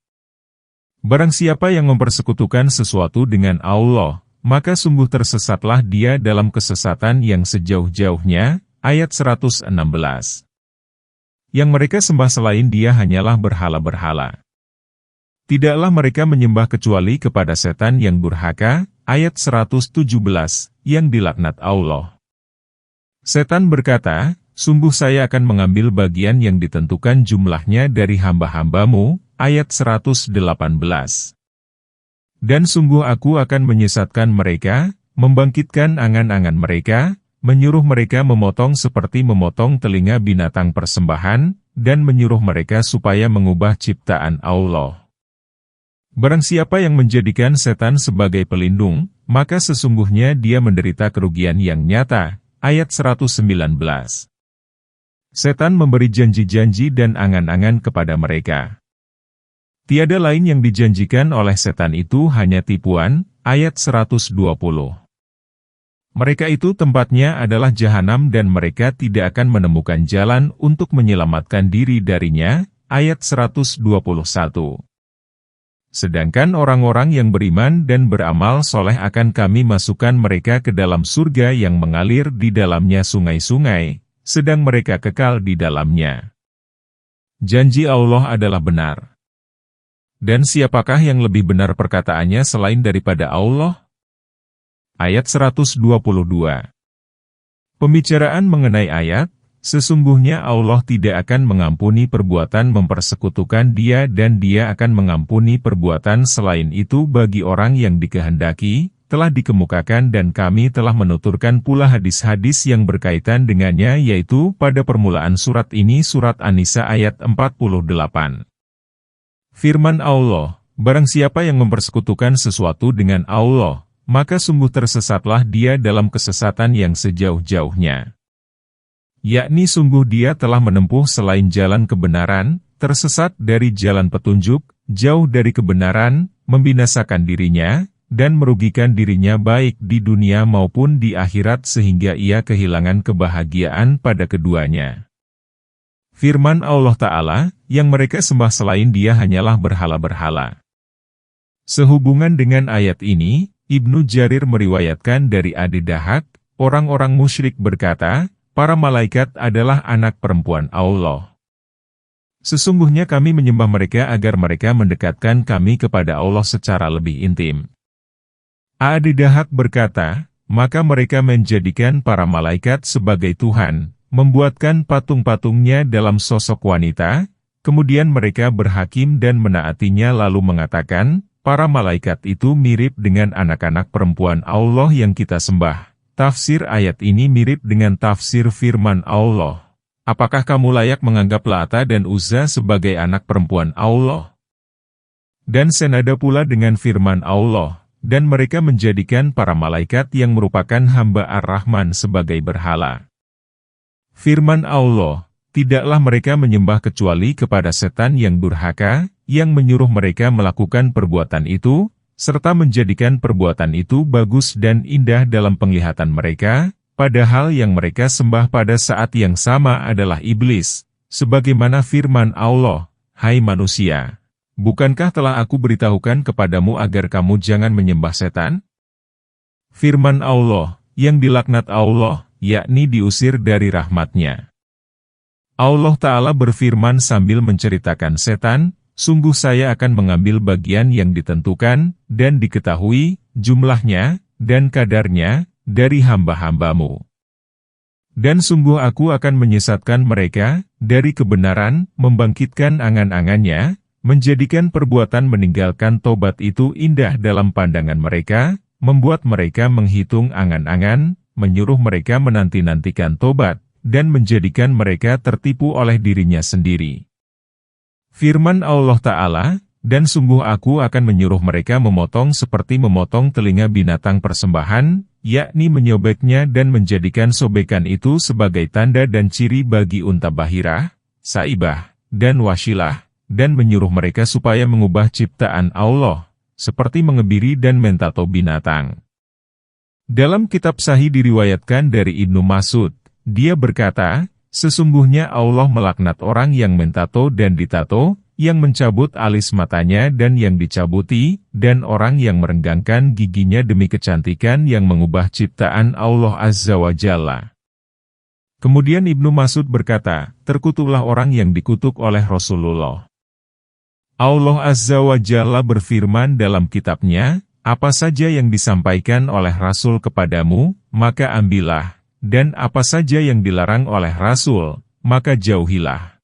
Barang siapa yang mempersekutukan sesuatu dengan Allah, maka sungguh tersesatlah dia dalam kesesatan yang sejauh-jauhnya, ayat 116. Yang mereka sembah selain Dia hanyalah berhala-berhala. Tidaklah mereka menyembah kecuali kepada setan yang durhaka, ayat 117, yang dilaknat Allah. Setan berkata, sungguh saya akan mengambil bagian yang ditentukan jumlahnya dari hamba-hambamu, ayat 118. Dan sungguh aku akan menyesatkan mereka, membangkitkan angan-angan mereka, menyuruh mereka memotong seperti memotong telinga binatang persembahan, dan menyuruh mereka supaya mengubah ciptaan Allah. Barang siapa yang menjadikan setan sebagai pelindung, maka sesungguhnya dia menderita kerugian yang nyata. Ayat 119. Setan memberi janji-janji dan angan-angan kepada mereka. Tiada lain yang dijanjikan oleh setan itu hanya tipuan. Ayat 120. Mereka itu tempatnya adalah jahanam dan mereka tidak akan menemukan jalan untuk menyelamatkan diri darinya. Ayat 121. Sedangkan orang-orang yang beriman dan beramal soleh akan kami masukkan mereka ke dalam surga yang mengalir di dalamnya sungai-sungai, sedang mereka kekal di dalamnya. Janji Allah adalah benar. Dan siapakah yang lebih benar perkataannya selain daripada Allah? Ayat 122. Pembicaraan mengenai ayat, sesungguhnya Allah tidak akan mengampuni perbuatan mempersekutukan Dia dan Dia akan mengampuni perbuatan selain itu bagi orang yang dikehendaki, telah dikemukakan dan kami telah menuturkan pula hadis-hadis yang berkaitan dengannya yaitu pada permulaan surat ini surat An-Nisa ayat 48. Firman Allah, barang siapa yang mempersekutukan sesuatu dengan Allah, maka sungguh tersesatlah dia dalam kesesatan yang sejauh-jauhnya. Yakni sungguh dia telah menempuh selain jalan kebenaran, tersesat dari jalan petunjuk, jauh dari kebenaran, membinasakan dirinya, dan merugikan dirinya baik di dunia maupun di akhirat sehingga ia kehilangan kebahagiaan pada keduanya. Firman Allah Ta'ala, yang mereka sembah selain Dia hanyalah berhala-berhala. Sehubungan dengan ayat ini, Ibnu Jarir meriwayatkan dari Adi Dahak, orang-orang musyrik berkata, para malaikat adalah anak perempuan Allah. Sesungguhnya kami menyembah mereka agar mereka mendekatkan kami kepada Allah secara lebih intim. Adi Dahak berkata, maka mereka menjadikan para malaikat sebagai Tuhan, membuatkan patung-patungnya dalam sosok wanita, kemudian mereka berhakim dan menaatinya lalu mengatakan, para malaikat itu mirip dengan anak-anak perempuan Allah yang kita sembah. Tafsir ayat ini mirip dengan tafsir firman Allah. Apakah kamu layak menganggap Lata dan Uzza sebagai anak perempuan Allah? Dan senada pula dengan firman Allah, dan mereka menjadikan para malaikat yang merupakan hamba Ar-Rahman sebagai berhala. Firman Allah, tidaklah mereka menyembah kecuali kepada setan yang durhaka, yang menyuruh mereka melakukan perbuatan itu, serta menjadikan perbuatan itu bagus dan indah dalam penglihatan mereka, padahal yang mereka sembah pada saat yang sama adalah iblis, sebagaimana firman Allah, hai manusia, bukankah telah aku beritahukan kepadamu agar kamu jangan menyembah setan? Firman Allah, yang dilaknat Allah, yakni diusir dari rahmatnya. Allah Ta'ala berfirman sambil menceritakan setan, sungguh saya akan mengambil bagian yang ditentukan, dan diketahui, jumlahnya, dan kadarnya, dari hamba-hambamu. Dan sungguh aku akan menyesatkan mereka, dari kebenaran, membangkitkan angan-angannya, menjadikan perbuatan meninggalkan tobat itu indah dalam pandangan mereka, membuat mereka menghitung angan-angan, menyuruh mereka menanti-nantikan tobat, dan menjadikan mereka tertipu oleh dirinya sendiri. Firman Allah Ta'ala, dan sungguh aku akan menyuruh mereka memotong seperti memotong telinga binatang persembahan, yakni menyobeknya dan menjadikan sobekan itu sebagai tanda dan ciri bagi unta Bahirah, Saibah, dan Wasilah, dan menyuruh mereka supaya mengubah ciptaan Allah, seperti mengebiri dan mentato binatang. Dalam kitab Sahih diriwayatkan dari Ibnu Mas'ud, dia berkata, sesungguhnya Allah melaknat orang yang mentato dan ditato, yang mencabut alis matanya dan yang dicabuti, dan orang yang merenggangkan giginya demi kecantikan yang mengubah ciptaan Allah Azza wa Jalla. Kemudian Ibnu Mas'ud berkata, terkutuklah orang yang dikutuk oleh Rasulullah. Allah Azza wa Jalla berfirman dalam kitabnya, apa saja yang disampaikan oleh Rasul kepadamu, maka ambillah. Dan apa saja yang dilarang oleh Rasul, maka jauhilah.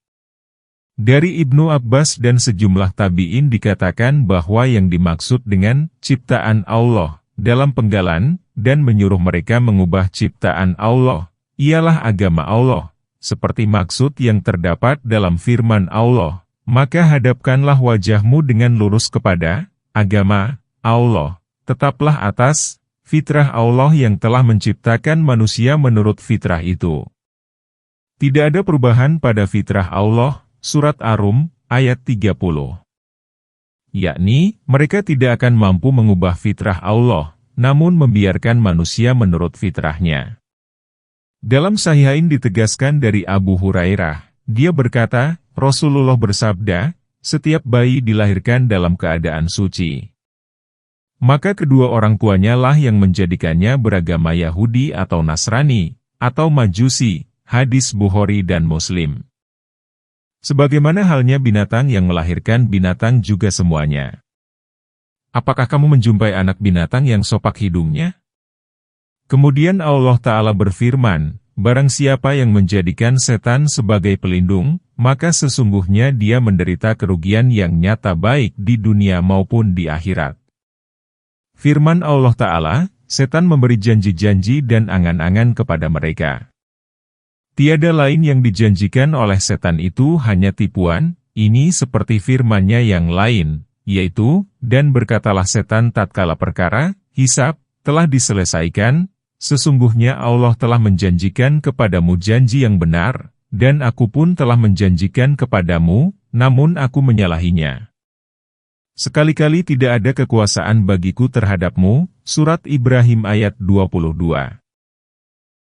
Dari Ibnu Abbas dan sejumlah tabi'in dikatakan bahwa yang dimaksud dengan ciptaan Allah dalam penggalan dan menyuruh mereka mengubah ciptaan Allah ialah agama Allah, seperti maksud yang terdapat dalam firman Allah, maka hadapkanlah wajahmu dengan lurus kepada agama Allah, tetaplah atas fitrah Allah yang telah menciptakan manusia menurut fitrah itu. Tidak ada perubahan pada fitrah Allah, surat Ar-Rum, ayat 30. Yakni, mereka tidak akan mampu mengubah fitrah Allah, namun membiarkan manusia menurut fitrahnya. Dalam Sahihain ditegaskan dari Abu Hurairah, dia berkata, Rasulullah bersabda, setiap bayi dilahirkan dalam keadaan suci. Maka kedua orang tuanya lah yang menjadikannya beragama Yahudi atau Nasrani, atau Majusi, hadis Bukhari dan Muslim. Sebagaimana halnya binatang yang melahirkan binatang juga semuanya. Apakah kamu menjumpai anak binatang yang sopak hidungnya? Kemudian Allah Ta'ala berfirman, barang siapa yang menjadikan setan sebagai pelindung, maka sesungguhnya dia menderita kerugian yang nyata baik di dunia maupun di akhirat. Firman Allah Ta'ala, setan memberi janji-janji dan angan-angan kepada mereka. Tiada lain yang dijanjikan oleh setan itu hanya tipuan, ini seperti firman-Nya yang lain, yaitu, dan berkatalah setan tatkala perkara, hisab, telah diselesaikan, sesungguhnya Allah telah menjanjikan kepadamu janji yang benar, dan aku pun telah menjanjikan kepadamu, namun aku menyalahinya. Sekali-kali tidak ada kekuasaan bagiku terhadapmu, Surat Ibrahim ayat 22.